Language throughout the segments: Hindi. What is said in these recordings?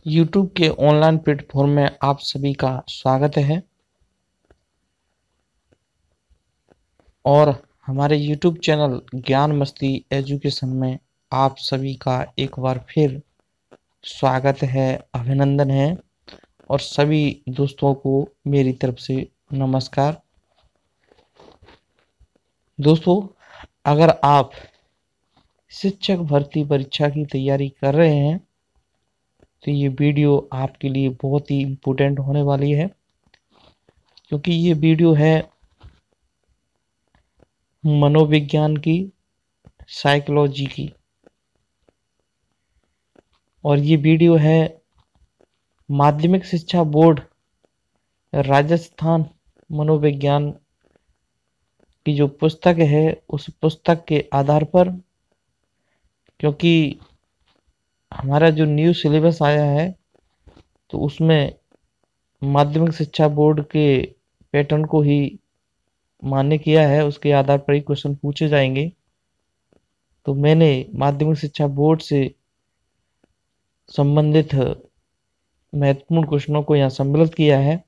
YouTube के ऑनलाइन प्लेटफॉर्म में आप सभी का स्वागत है और हमारे YouTube चैनल ज्ञान मस्ती एजुकेशन में आप सभी का एक बार फिर स्वागत है, अभिनंदन है और सभी दोस्तों को मेरी तरफ से नमस्कार। दोस्तों, अगर आप शिक्षक भर्ती परीक्षा की तैयारी कर रहे हैं तो ये वीडियो आपके लिए बहुत ही इम्पोर्टेंट होने वाली है, क्योंकि ये वीडियो है मनोविज्ञान की, साइकोलॉजी की, और ये वीडियो है माध्यमिक शिक्षा बोर्ड राजस्थान मनोविज्ञान की जो पुस्तक है उस पुस्तक के आधार पर, क्योंकि हमारा जो न्यू सिलेबस आया है तो उसमें माध्यमिक शिक्षा बोर्ड के पैटर्न को ही मान्य किया है, उसके आधार पर ही क्वेश्चन पूछे जाएंगे। तो मैंने माध्यमिक शिक्षा बोर्ड से संबंधित महत्वपूर्ण क्वेश्चनों को यहाँ सम्मिलित किया है।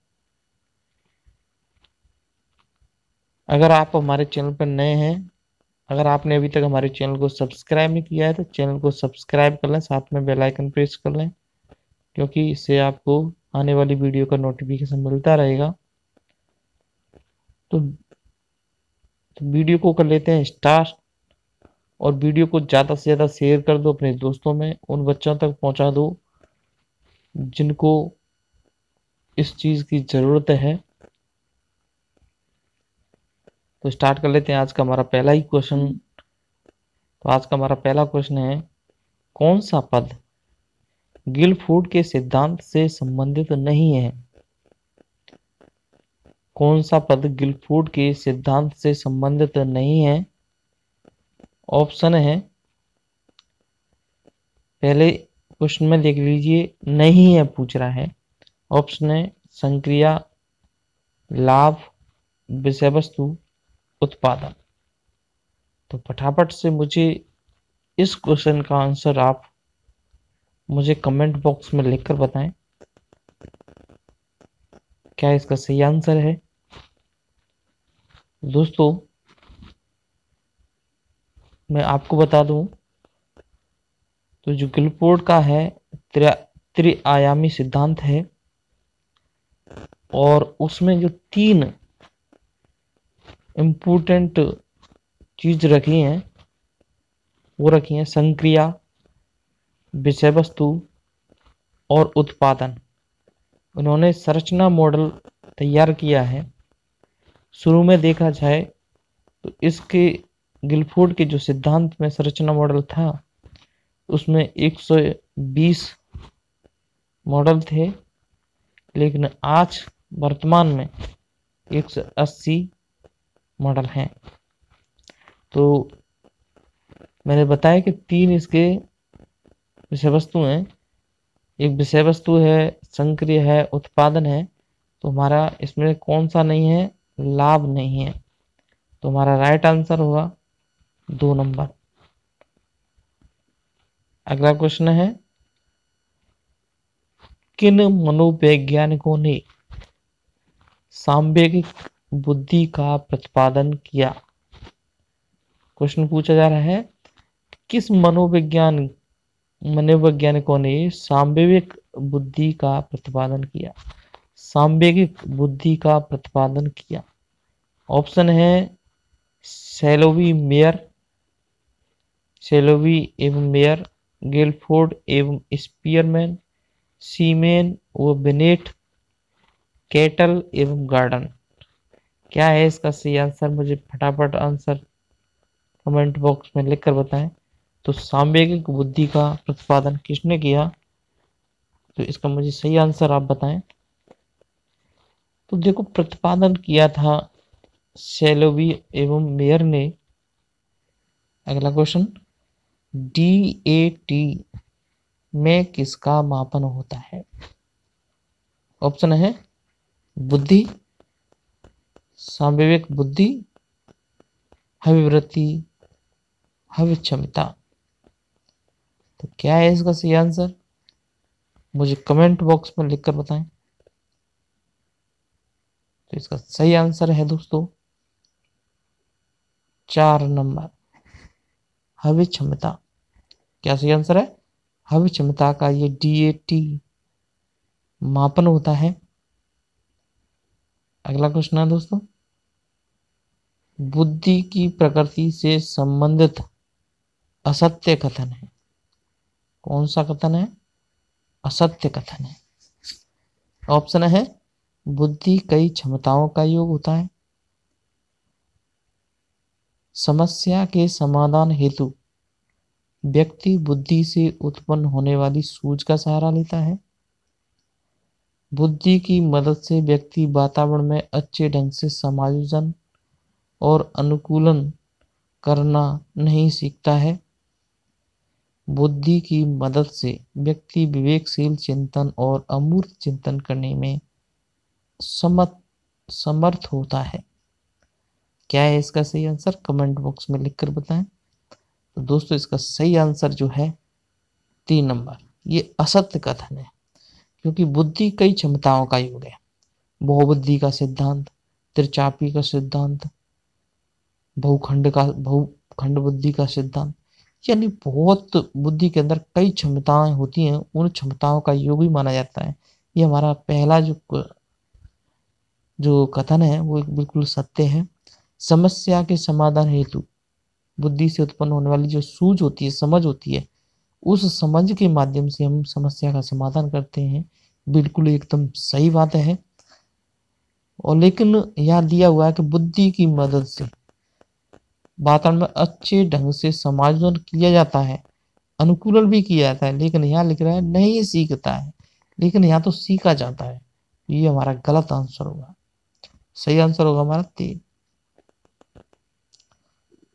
अगर आप हमारे चैनल पर नए हैं, अगर आपने अभी तक हमारे चैनल को सब्सक्राइब नहीं किया है तो चैनल को सब्सक्राइब कर लें, साथ में बेल आइकन प्रेस कर लें, क्योंकि इससे आपको आने वाली वीडियो का नोटिफिकेशन मिलता रहेगा। तो वीडियो को कर लेते हैं स्टार्ट और वीडियो को ज़्यादा से ज़्यादा शेयर कर दो अपने दोस्तों में, उन बच्चों तक पहुंचा दो जिनको इस चीज़ की ज़रूरत है। तो स्टार्ट कर लेते हैं आज का हमारा पहला ही क्वेश्चन। तो आज का हमारा पहला क्वेश्चन है, कौन सा पद गिलफोर्ड के सिद्धांत से संबंधित नहीं है? कौन सा पद गिलफोर्ड के सिद्धांत से संबंधित नहीं है? ऑप्शन है, पहले क्वेश्चन में देख लीजिए, नहीं है पूछ रहा है। ऑप्शन है संक्रिया, लाभ, विषय वस्तु, उत्पादन। तो फटाफट से मुझे इस क्वेश्चन का आंसर आप मुझे कमेंट बॉक्स में लिखकर बताएं, क्या इसका सही आंसर है। दोस्तों, मैं आपको बता दूं तो जो गिलफोर्ड का है त्रिआयामी सिद्धांत है और उसमें जो 3 इम्पोर्टेंट चीज रखी हैं वो रखी हैं संक्रिया, विषय वस्तु और उत्पादन। उन्होंने संरचना मॉडल तैयार किया है। शुरू में देखा जाए तो इसके गिलफोर्ड के जो सिद्धांत में संरचना मॉडल था उसमें 120 मॉडल थे, लेकिन आज वर्तमान में 180 मॉडल हैं। तो मैंने बताया कि 3 इसके विषय वस्तु हैं, एक विषय वस्तु है, संक्रिय है, उत्पादन है। तो हमारा इसमें कौन सा नहीं है? लाभ नहीं है। तो हमारा राइट आंसर होगा 2 नंबर। अगला क्वेश्चन है, किन मनोवैज्ञानिकों ने सांवेगिक बुद्धि का प्रतिपादन किया? क्वेश्चन पूछा जा रहा है, किस मनोवैज्ञानिकों ने सांवेगिक बुद्धि का प्रतिपादन किया? सांवेगिक बुद्धि का प्रतिपादन किया। ऑप्शन है सेलोवी एवं मेयर, गिलफोर्ड एवं स्पीयरमैन, सीमेन व बेनेट, केटल एवं गार्डन। क्या है इसका सही आंसर? मुझे फटाफट आंसर कमेंट बॉक्स में लिखकर बताएं। तो सांवेगिक बुद्धि का प्रतिपादन किसने किया? तो इसका मुझे सही आंसर आप बताएं। तो देखो, प्रतिपादन किया था सेलोवी एवं मेयर ने। अगला क्वेश्चन, DAT में किसका मापन होता है? ऑप्शन है बुद्धि, सांवेगिक बुद्धि, हविवृत्ति, हविक्षमिता। तो क्या है इसका सही आंसर? मुझे कमेंट बॉक्स में लिखकर बताएं। तो इसका सही आंसर है दोस्तों 4 नंबर, हविक्षमिता। क्या सही आंसर है? हविक्षमिता का ये DAT मापन होता है। अगला क्वेश्चन है दोस्तों, बुद्धि की प्रकृति से संबंधित असत्य कथन है। कौन सा कथन है? असत्य कथन है। ऑप्शन है, बुद्धि कई क्षमताओं का योग होता है, समस्या के समाधान हेतु व्यक्ति बुद्धि से उत्पन्न होने वाली सूझ का सहारा लेता है, बुद्धि की मदद से व्यक्ति वातावरण में अच्छे ढंग से समायोजन और अनुकूलन करना नहीं सीखता है, बुद्धि की मदद से व्यक्ति विवेकशील चिंतन और अमूर्त चिंतन करने में समर्थ होता है। क्या है इसका सही आंसर? कमेंट बॉक्स में लिखकर बताएं। तो दोस्तों इसका सही आंसर जो है 3 नंबर, ये असत्य कथन है, क्योंकि बुद्धि कई क्षमताओं का योग है। बहुबुद्धि का सिद्धांत, त्रिचापी का सिद्धांत, बहुखंड बुद्धि का सिद्धांत, यानी बहुत बुद्धि के अंदर कई क्षमताएं होती हैं, उन क्षमताओं का योग ही माना जाता है। ये हमारा पहला जो कथन है वो बिल्कुल सत्य है। समस्या के समाधान हेतु बुद्धि से उत्पन्न होने वाली जो सूझ होती है, समझ होती है, उस समझ के माध्यम से हम समस्या का समाधान करते हैं। बिल्कुल एकदम सही बात है। और लेकिन यहाँ दिया हुआ है कि बुद्धि की मदद से वातावरण में अच्छे ढंग से समायोजन किया जाता है, अनुकूलन भी किया जाता है, लेकिन यहाँ लिख रहा है नहीं सीखता है, लेकिन यहाँ तो सीखा जाता है। ये हमारा गलत आंसर होगा। सही आंसर होगा हमारा 3।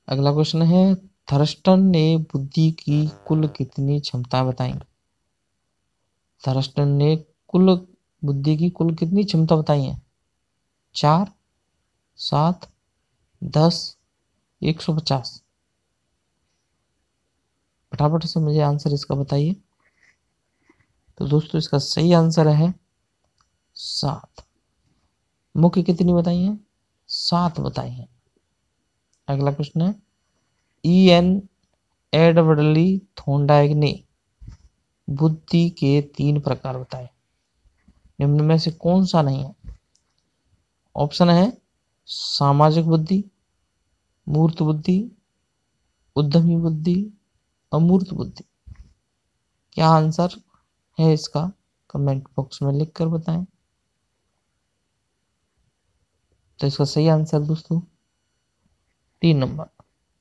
अगला क्वेश्चन है, थर्स्टन ने बुद्धि की कुल कितनी क्षमता बताई? थर्स्टन ने बुद्धि की कुल कितनी क्षमता बताई है? 4, 7, 10, 150। फटाफट से मुझे आंसर इसका बताइए। तो दोस्तों इसका सही आंसर है 7। मुख्य कितनी बताई है? 7 बताई है। अगला क्वेश्चन है, EN एडवर्डली थॉर्नडाइक ने बुद्धि के 3 प्रकार बताए, निम्न में से कौन सा नहीं है? ऑप्शन है, सामाजिक बुद्धि, मूर्त बुद्धि, उद्यमी बुद्धि, अमूर्त बुद्धि। क्या आंसर है इसका? कमेंट बॉक्स में लिख कर बताएं। तो इसका सही आंसर दोस्तों 3 नंबर,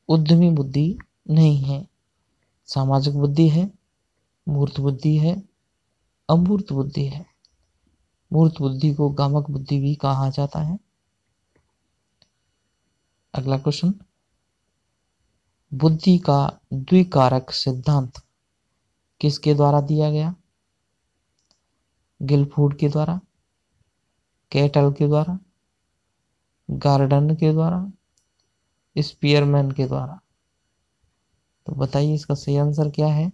उद्यमी बुद्धि नहीं है, सामाजिक बुद्धि है, मूर्त बुद्धि है, अमूर्त बुद्धि है। मूर्त बुद्धि को गामक बुद्धि भी कहा जाता है। अगला क्वेश्चन, बुद्धि का द्विकारक सिद्धांत किसके द्वारा दिया गया? गिलफूड के द्वारा, कैटल के द्वारा, गार्डन के द्वारा, स्पीयरमैन के द्वारा। तो बताइए इसका सही आंसर क्या है?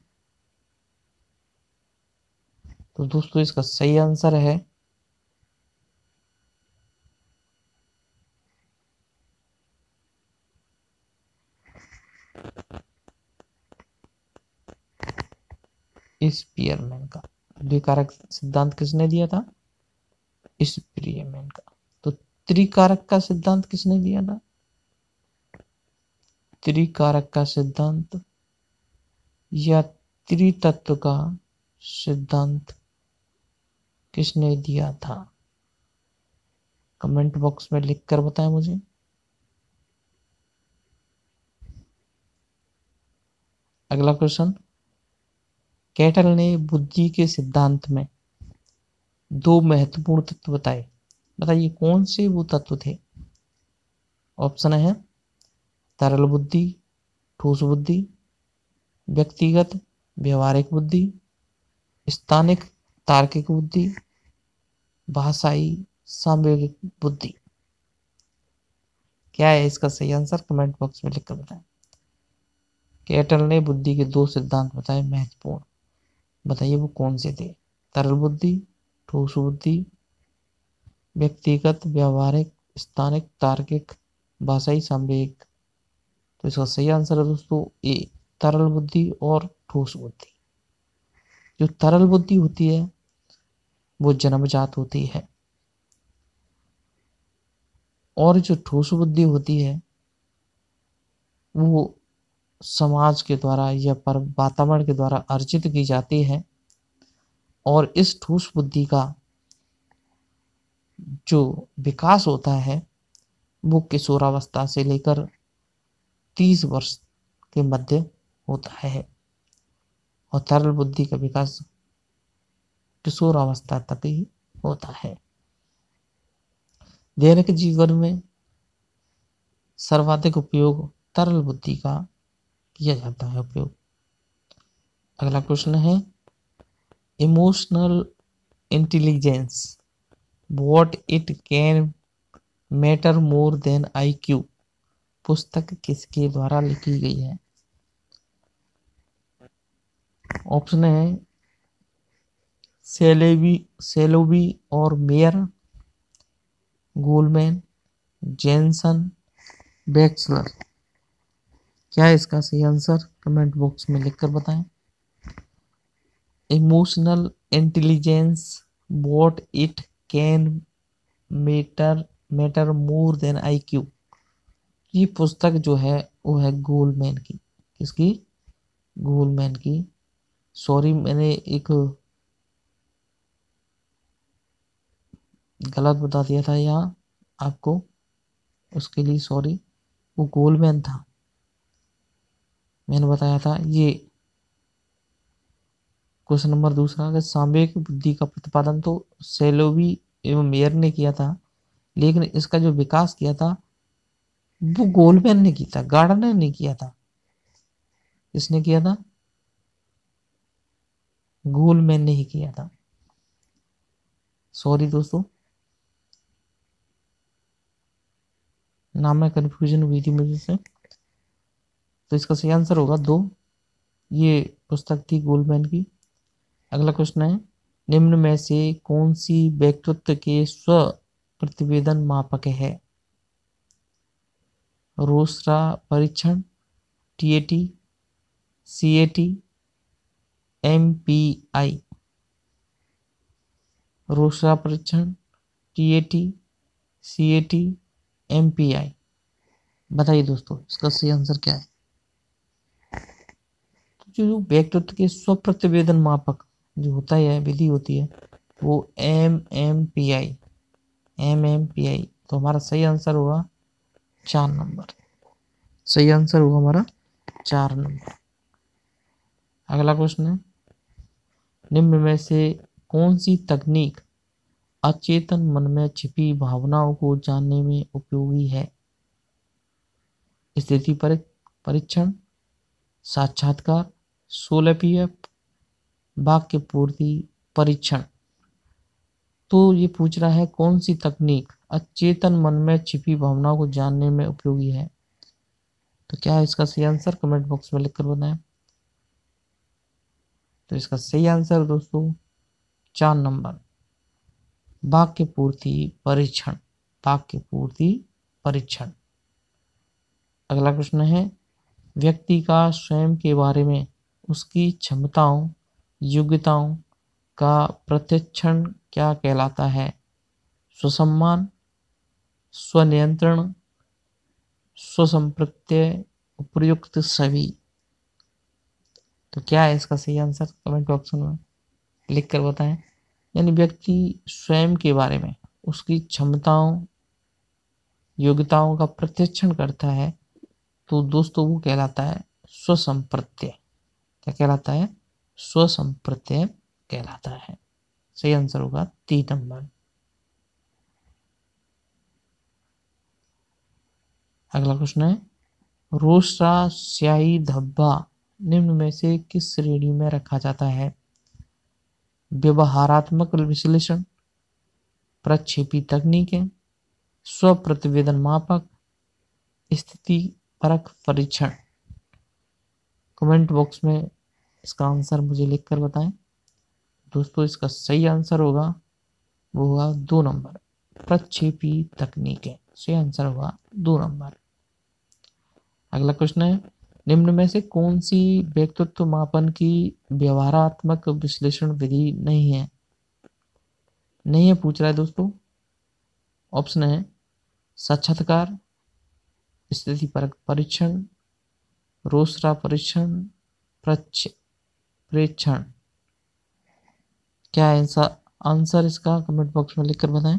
तो दोस्तों इसका सही आंसर है स्पीयरमैन का। द्विकारक सिद्धांत किसने दिया था? स्पीयरमैन का। तो त्रिकारक का सिद्धांत किसने दिया था? त्रिकारक का सिद्धांत या त्रितत्व का सिद्धांत किसने दिया था? कमेंट बॉक्स में लिख कर बताएं मुझे। अगला क्वेश्चन, कैटल ने बुद्धि के सिद्धांत में 2 महत्वपूर्ण तत्व बताए, बताइए कौन से वो तत्व थे? ऑप्शन है, तरल बुद्धि, ठोस बुद्धि, व्यक्तिगत व्यवहारिक बुद्धि, स्थानिक तार्किक बुद्धि, भाषाई सांवेगिक बुद्धि। क्या है इसका सही आंसर, कमेंट बॉक्स में लिखकर बताएं। केटल ने बुद्धि के 2 सिद्धांत बताए महत्वपूर्ण, बताइए वो कौन से थे। तरल बुद्धि, ठोस बुद्धि, व्यक्तिगत, व्यवहारिक, स्थानिक, तार्किक, भाषाई, सांवेगिक। तो इसका सही आंसर है दोस्तों ए, तरल बुद्धि और ठोस बुद्धि। जो तरल बुद्धि होती है वो जन्मजात होती है, और जो ठोस बुद्धि होती है वो समाज के द्वारा या पर वातावरण के द्वारा अर्जित की जाती है। और इस ठोस बुद्धि का जो विकास होता है वो किशोरावस्था से लेकर 30 वर्ष के मध्य होता है, और तरल बुद्धि का विकास किशोरावस्था तक ही होता है। दैनिक जीवन में सर्वाधिक उपयोग तरल बुद्धि का किया जाता है उपयोग। अगला प्रश्न है emotional intelligence what it can matter more than IQ पुस्तक किसके द्वारा लिखी गई है। ऑप्शन है सेलोबी और मेयर, गोलमैन, जेनसन, बैक्सलर। क्या है इसका सही आंसर, कमेंट बॉक्स में लिखकर बताएं। Emotional intelligence what it can matter more than IQ, ये पुस्तक जो है वो है गोलमैन की। किसकी, गोलमैन की। सॉरी मैंने एक गलत बता दिया था यहाँ आपको, उसके लिए सॉरी। वो गोलमैन था, मैंने बताया था। ये क्वेश्चन नंबर दूसरा, अगर सांवेगिक बुद्धि का प्रतिपादन तो सेलोवी एवं मेयर ने किया था, लेकिन इसका जो विकास किया था वो गोलमैन ने किया था, गार्डनर ने किया था। किसने किया था, गोलमैन ने ही किया था। सॉरी दोस्तों, नाम में कंफ्यूजन हुई थी मुझे से। तो इसका सही आंसर होगा 2, ये पुस्तक थी गोलमैन की। अगला क्वेश्चन है निम्न में से कौन सी व्यक्तित्व के स्व प्रतिवेदन मापक है। रोस्रा परीक्षण, TAT, CAT, MPI। रोस्रा परीक्षण, TAT, CAT, MPI। बताइए दोस्तों इसका सही आंसर क्या है। तो जो व्यक्तित्व के स्व प्रतिवेदन मापक जो होता है, विधि होती है, वो MMPI। तो हमारा सही आंसर होगा 4 नंबर। सही आंसर होगा हमारा 4 नंबर। अगला क्वेश्चन है निम्न में से कौन सी तकनीक अचेतन मन में छिपी भावनाओं को जानने में उपयोगी है। स्थिति परीक्षण, साक्षात्कार, 16 PF, वाक्य पूर्ति परीक्षण। तो ये पूछ रहा है कौन सी तकनीक अचेतन मन में छिपी भावनाओं को जानने में उपयोगी है। तो क्या है इसका सही आंसर, कमेंट बॉक्स में लिखकर बताएं। तो इसका सही आंसर दोस्तों 4 नंबर, वाक्य पूर्ति परीक्षण। वाक्य पूर्ति परीक्षण। अगला प्रश्न है व्यक्ति का स्वयं के बारे में उसकी क्षमताओं योग्यताओं का प्रत्यक्षण क्या कहलाता है। स्वसम्मान, स्वनियंत्रण, स्वसंप्रत्यय, उपयुक्त सभी। तो क्या है इसका सही आंसर, कमेंट बॉक्स में लिख कर बताएं। यानी व्यक्ति स्वयं के बारे में उसकी क्षमताओं योग्यताओं का प्रत्यक्षण करता है तो दोस्तों वो कहलाता है स्वसंप्रत्यय। क्या कहलाता है, स्वसंप्रत्यय कहलाता है। सही आंसर होगा 3 नंबर। अगला क्वेश्चन है रोस्टा स्याही धब्बा निम्न में से किस श्रेणी में रखा जाता है। व्यवहारात्मक विश्लेषण, प्रक्षेपी तकनीकें, स्व प्रतिवेदन मापक, स्थिति परक परीक्षण। कमेंट बॉक्स में इसका आंसर मुझे लिखकर बताएं। दोस्तों इसका सही आंसर होगा, वो होगा 2 नंबर, प्रक्षेपी तकनीक है। सही आंसर होगा 2 नंबर। अगला क्वेश्चन है, निम्न में से कौन सी व्यक्तित्व मापन की व्यवहारात्मक विश्लेषण विधि नहीं है? नहीं है पूछ रहा है दोस्तों। ऑप्शन है साक्षात्कार, स्थिति परक परीक्षण, रोसरा परीक्षण, प्रेक्षण। क्या है आंसर इसका? कमेंट बॉक्स में लिखकर बताएं।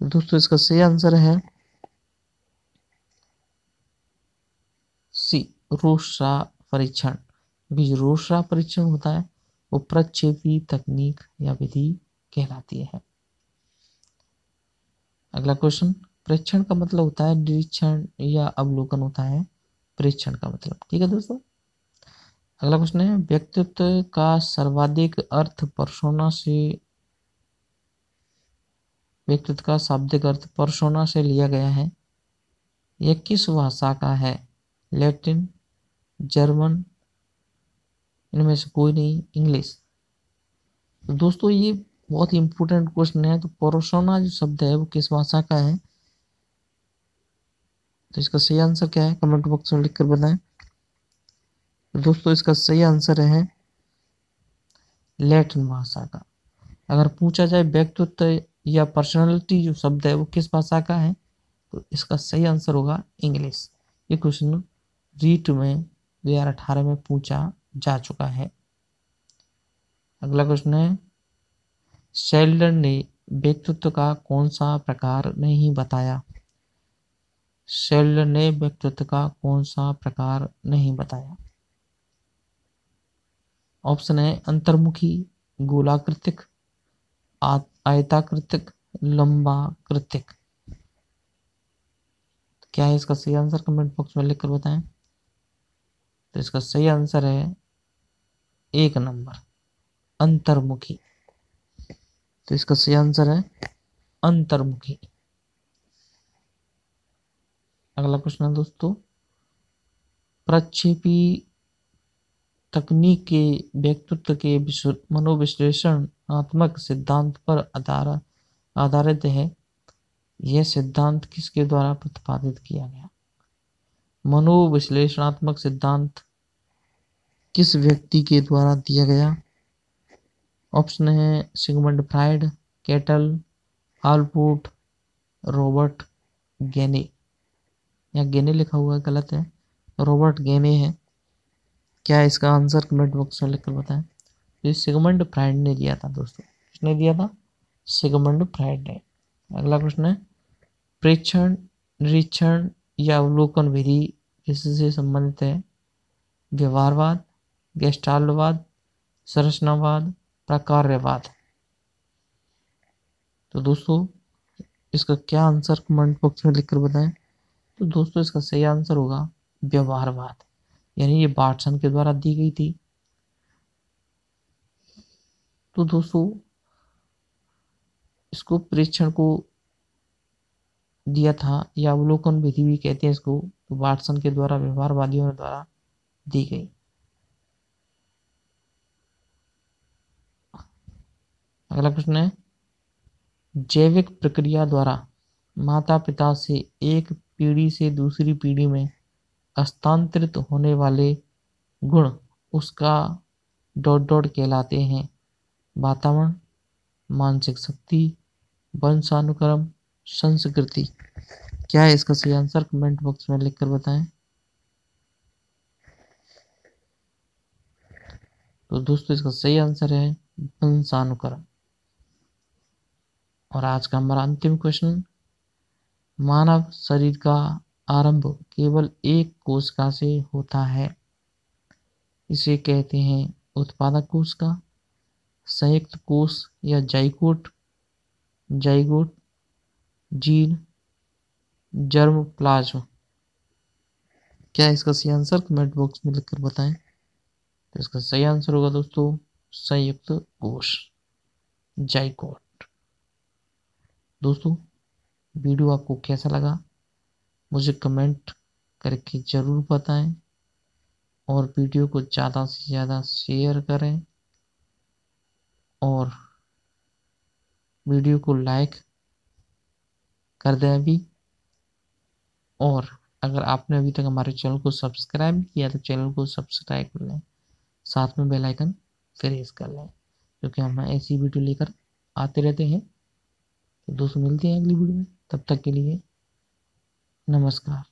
तो दोस्तों इसका सही आंसर है सी, रोसरा परीक्षण। क्योंकि जो रोसरा परीक्षण होता है वो प्रक्षेपी तकनीक या विधि कहलाती है। अगला क्वेश्चन, प्रेक्षण का मतलब होता है निरीक्षण या अवलोकन होता है प्रेक्षण का मतलब। ठीक है दोस्तों। अगला क्वेश्चन है, व्यक्तित्व का सर्वाधिक अर्थ पर्सोना से, व्यक्तित्व का शाब्दिक अर्थ पर्सोना से लिया गया है। यह किस भाषा का है? लैटिन, जर्मन, इनमें से कोई नहीं, इंग्लिश। तो दोस्तों ये बहुत ही इंपॉर्टेंट क्वेश्चन है। तो पर्सोना जो शब्द है वो किस भाषा का है? तो इसका सही आंसर क्या है? कमेंट बॉक्स में लिखकर बताएं। तो दोस्तों इसका सही आंसर है लैटिन भाषा का। अगर पूछा जाए व्यक्तित्व या पर्सनालिटी जो शब्द है वो किस भाषा का है, तो इसका सही आंसर होगा इंग्लिश। ये क्वेश्चन रीट में 2018 में पूछा जा चुका है। अगला क्वेश्चन है, शेल्डन ने व्यक्तित्व का कौन सा प्रकार नहीं बताया? शेल्डन ने व्यक्तित्व का कौन सा प्रकार नहीं बताया? ऑप्शन है अंतर्मुखी, गोलाकृतिक, आयताकृतिक, लंबाकृतिक। क्या है इसका सही आंसर? कमेंट बॉक्स में लिखकर बताएं। तो इसका सही आंसर है 1 नंबर, अंतर्मुखी। तो इसका सही आंसर है अंतर्मुखी। अगला क्वेश्चन है दोस्तों, प्रक्षेपी तकनीक के व्यक्तित्व के मनोविश्लेषणात्मक सिद्धांत पर आधारित है। यह सिद्धांत किसके द्वारा प्रतिपादित किया गया? मनोविश्लेषणात्मक सिद्धांत किस व्यक्ति के द्वारा दिया गया? ऑप्शन है Sigmund Freud, kettle, Allport, Robert गेने। या गेने लिखा हुआ है, गलत है, रॉबर्ट गेने है। क्या है इसका आंसर? कमेंट बॉक्स में लिखकर बताएं। ये सिगमंड फ्राइड ने दिया था दोस्तों। किसने दिया था? सिगमंड फ्राइड ने। अगला प्रश्न है, प्रेक्षण, निरीक्षण या अवलोकन विधि किससे संबंधित है? व्यवहारवाद, गेस्टाल्टवाद, संरचनावाद, प्रकार्यवाद। तो दोस्तों इसका क्या आंसर? कमेंट बॉक्स में लिखकर बताएं। तो दोस्तों इसका सही आंसर होगा व्यवहारवाद, यानी ये वाटसन के द्वारा दी गई थी। तो दोस्तों इसको प्रेक्षण को दिया था या अवलोकन विधि भी कहते हैं इसको, तो वाटसन के द्वारा, व्यवहारवादियों द्वारा दी गई। अगला प्रश्न है, जैविक प्रक्रिया द्वारा माता पिता से एक पीढ़ी से दूसरी पीढ़ी में हस्तांतरित होने वाले गुण उसका डॉट डॉट कहलाते हैं? वातावरण, मानसिक शक्ति, वंशानुक्रम, संस्कृति। क्या है इसका सही आंसर? कमेंट बॉक्स में लिखकर बताएं। तो दोस्तों इसका सही आंसर है वंशानुक्रम। और आज का हमारा अंतिम क्वेश्चन, मानव शरीर का आरंभ केवल एक कोशिका से होता है। इसे कहते हैं उत्पादक कोशिका, संयुक्त कोष या zygote, zygote, gene, germ plasm. क्या है इसका सही आंसर? कमेंट बॉक्स में लिखकर बताएं। तो इसका सही आंसर होगा दोस्तों संयुक्त कोष, जाइगोट। दोस्तों वीडियो आपको कैसा लगा मुझे कमेंट करके ज़रूर बताएं और वीडियो को ज़्यादा से ज़्यादा शेयर करें और वीडियो को लाइक कर दें अभी। और अगर आपने अभी तक हमारे चैनल को सब्सक्राइब किया तो चैनल को सब्सक्राइब कर लें, साथ में बेल आइकन प्रेस कर लें, क्योंकि हम ऐसी वीडियो लेकर आते रहते हैं। तो दोस्तों मिलते हैं अगली वीडियो में, तब तक के लिए नमस्कार।